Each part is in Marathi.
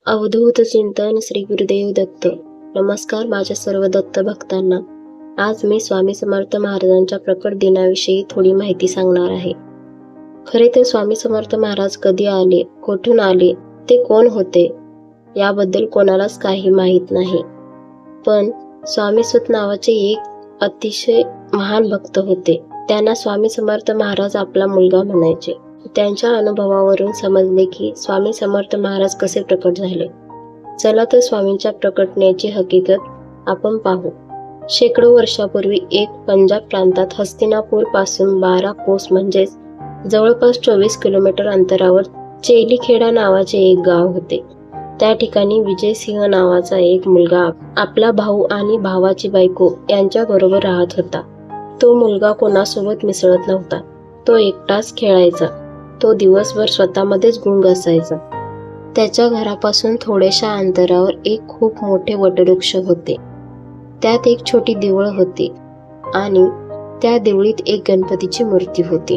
अवधूत चिंतन श्री गुरुदेव दत्त. नमस्कार माझ्या सर्व दत्त भक्तांना. आज मी स्वामी समर्थ महाराजांच्या प्रकट दिनाविषयी थोडी माहिती सांगणार आहे. खरे तर स्वामी समर्थ महाराज कधी आले, कोठून आले, ते कोण होते याबद्दल कोणालाच काही माहीत नाही. पण स्वामीसुत नावाचे एक अतिशय महान भक्त होते. त्यांना स्वामी समर्थ महाराज आपला मुलगा म्हणायचे. त्यांच्या अनुभवावरून समजले की स्वामी समर्थ महाराज कसे प्रकट झाले. चला तर स्वामींच्या प्रकटण्याची हकीकत आपण पाहू. शेकडो वर्षापूर्वी एक पंजाब प्रांतात हस्तिनापूर पासून 12 कोस म्हणजेच जवळपास 24 किलोमीटर अंतरावर चेलीखेडा नावाचे एक गाव होते. त्या ठिकाणी विजयसिंह नावाचा एक मुलगा आपला भाऊ आणि भावाची बायको यांच्या बरोबर राहत होता. तो मुलगा कोणासोबत मिसळत नव्हता. तो एकटाच खेळायचा. तो दिवसभर स्वतःमध्येच गुंग असायचा. त्याच्या घरापासून थोड्याशा अंतरावर एक खूप मोठे वटवृक्ष होते. त्यात एक छोटी देऊळ होती आणि त्या देवळीत एक गणपतीची मूर्ती होती.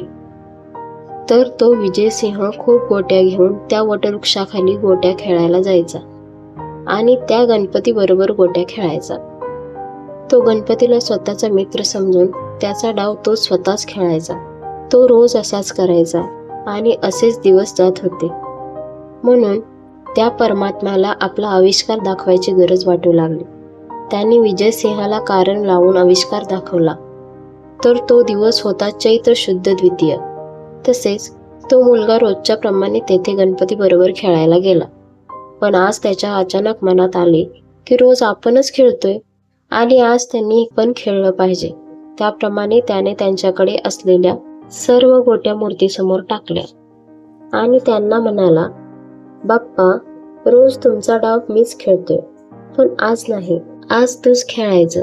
तर तो विजयसिंह खूप गोट्या घेऊन त्या वटवृक्षाखाली गोट्या खेळायला जायचा आणि त्या गणपती बरोबर गोट्या खेळायचा. तो गणपतीला स्वतःचा मित्र समजून त्याचा डाव तो स्वतःच खेळायचा. तो रोज असाच करायचा आणि असेच दिवस जात होते. म्हणून त्या परमात्म्याला आपला आविष्कार दाखवायची गरज वाटू लागली. त्यांनी विजयसिंहाला कारण लावून आविष्कार दाखवला. तर तो दिवस होता चैत्र शुद्ध द्वितीय. तसेच तो मुलगा रोजच्या प्रमाणे तेथे गणपती बरोबर खेळायला गेला. पण आज त्याच्या अचानक मनात आले की रोज आपणच खेळतोय आणि आज त्यांनी पण खेळलं पाहिजे. त्याप्रमाणे त्याने त्यांच्याकडे असलेल्या सर्व गोट्या मूर्तीसमोर टाकल्या आणि त्यांना म्हणाला, बाप्पा, रोज तुमचा डाव मीच खेळतोय, पण आज नाही, आज तूच खेळायचं.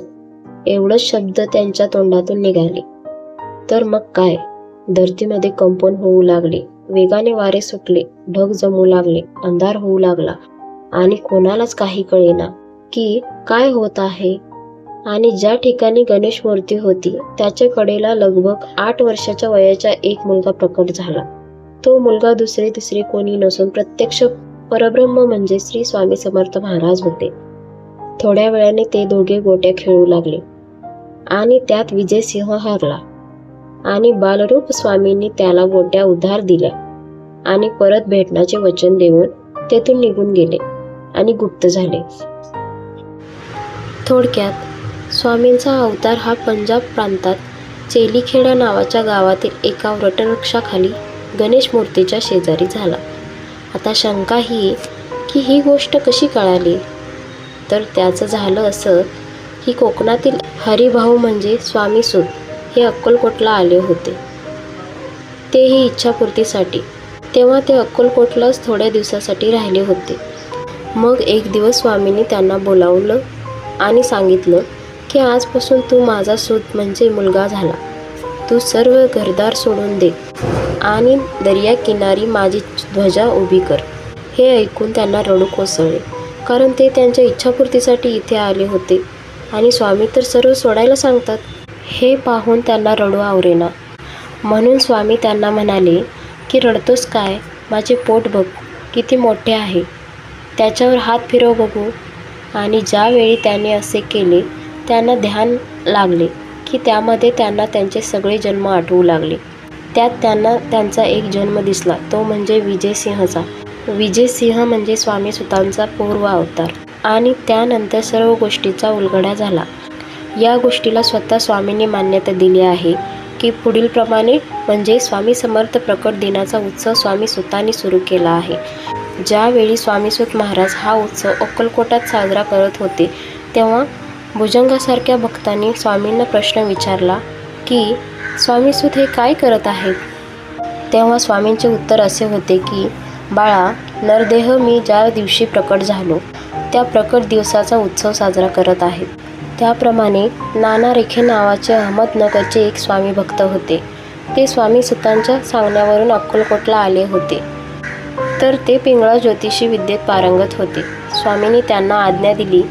एवढंच शब्द त्यांच्या तोंडातून निघाले. तर मग काय, धरतीमध्ये कंपन होऊ लागले. वेगाने वारे सुटले, ढग जमू लागले, अंधार होऊ लागला आणि कोणालाच काही कळेना की काय होत आहे. आणि ज्या ठिकाणी गणेश मूर्ती होती त्याच्या कडेला लगभग 8 वर्षाच्या वयाचा एक मुलगा प्रकट झाला. तो मुलगा दुसरे कोणी नसून प्रत्यक्ष परब्रह्म म्हणजे श्री स्वामी समर्थ महाराज होते. थोड्या वेळाने ते दोघे गोट्या खेळू लागले आणि त्यात विजयसिंह हारला आणि बालरूप स्वामींनी त्याला गोट्या उधार दिल्या आणि परत भेटण्याचे वचन देऊन तेथून निघून गेले आणि गुप्त झाले. थोडक्यात स्वामींचा अवतार हा पंजाब प्रांतात चेलीखेडा नावाच्या गावातील एका वटवृक्षाखाली गणेश मूर्तीच्या शेजारी झाला. आता शंका ही की ही गोष्ट कशी कळाली, तर त्याचं झालं असं की कोकणातील हरिभाऊ म्हणजे स्वामीसुत हे अक्कलकोटला आले होते, तेही इच्छापूर्तीसाठी. तेव्हा ते अक्कलकोटलाच थोड्या दिवसासाठी राहिले होते. मग एक दिवस स्वामींनी त्यांना बोलावलं आणि सांगितलं की आजपासून तू माझा सूत म्हणजे मुलगा झाला. तू सर्व घरदार सोडून दे आणि दर्या किनारी माझी ध्वजा उभी कर. हे ऐकून त्यांना रडू कोसळले, कारण ते त्यांच्या इच्छापूर्तीसाठी इथे आले होते आणि स्वामी तर सर्व सोडायला सांगतात. हे पाहून त्यांना रडू आवरेना. म्हणून स्वामी त्यांना म्हणाले की रडतोस काय, माझे पोट बघ किती मोठे आहे, त्याच्यावर हात फिरव बघू. आणि ज्यावेळी त्याने असे केले त्यांना ध्यान लागले की त्यामध्ये त्यांना त्यांचे सगळे जन्म आठवू लागले. त्यात त्यांना त्यांचा एक जन्म दिसला, तो म्हणजे विजयसिंहचा. विजयसिंह म्हणजे स्वामीसुतांचा पूर्व अवतार. आणि त्यानंतर सर्व गोष्टीचा उलगडा झाला. या गोष्टीला स्वतः स्वामींनी मान्यता दिली आहे की पुढील प्रमाणे म्हणजे स्वामी समर्थ प्रकट दिनाचा उत्सव स्वामीसुतांनी सुरू केला आहे. ज्यावेळी स्वामीसुत महाराज हा उत्सव अक्कलकोटात साजरा करत होते तेव्हा भुजंगासारख्या भक्तांनी स्वामींना प्रश्न विचारला की स्वामीसुत हे काय करत आहेत. तेव्हा स्वामींचे उत्तर असे होते की बाळा, नरदेह मी ज्या दिवशी प्रकट झालो त्या प्रकट दिवसाचा उत्सव साजरा करत आहेत. त्याप्रमाणे नाना रेखे नावाचे अहमदनगरचे एक स्वामी भक्त होते. ते स्वामीसुतांच्या सांगण्यावरून अक्कलकोटला आले होते. तर ते पिंगळा ज्योतिषी विद्येत पारंगत होते. स्वामींनी त्यांना आज्ञा दिली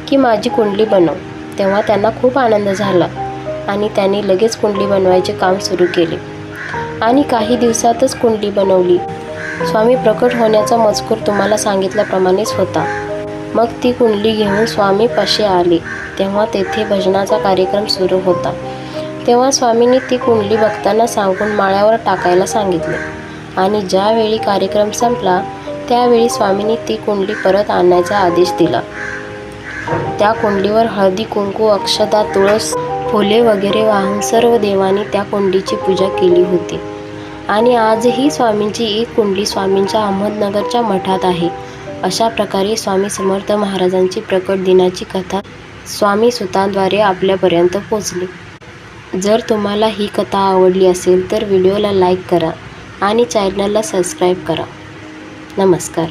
की माझी कुंडली बनव. तेव्हा त्यांना खूप आनंद झाला आणि त्यांनी लगेच कुंडली बनवायचे काम सुरू केले आणि काही दिवसातच कुंडली बनवली. स्वामी प्रकट होण्याचा मजकूर तुम्हाला सांगितल्याप्रमाणेच होता. मग ती कुंडली घेऊन स्वामी पाशी आले तेव्हा तेथे भजनाचा कार्यक्रम सुरू होता. तेव्हा स्वामींनी ती कुंडली भक्तांना सांगून माळ्यावर टाकायला सांगितले आणि ज्यावेळी कार्यक्रम संपला त्यावेळी स्वामींनी ती कुंडली परत आणण्याचा आदेश दिला. त्या कुंडलीवर हळदी कुंकू अक्षता तुळस फुले वगैरे वाहून सर्व देवांनी त्या कुंडलीची पूजा केली होती. आणि आजही स्वामींची एक कुंडली स्वामींच्या अहमदनगरच्या मठात आहे. अशा प्रकारे स्वामी समर्थ महाराजांची प्रकट दिनाची कथा स्वामी सुतांद्वारे आपल्यापर्यंत पोचली. जर तुम्हाला ही कथा आवडली असेल तर व्हिडिओला लाईक करा आणि चॅनलला सबस्क्राईब करा. नमस्कार.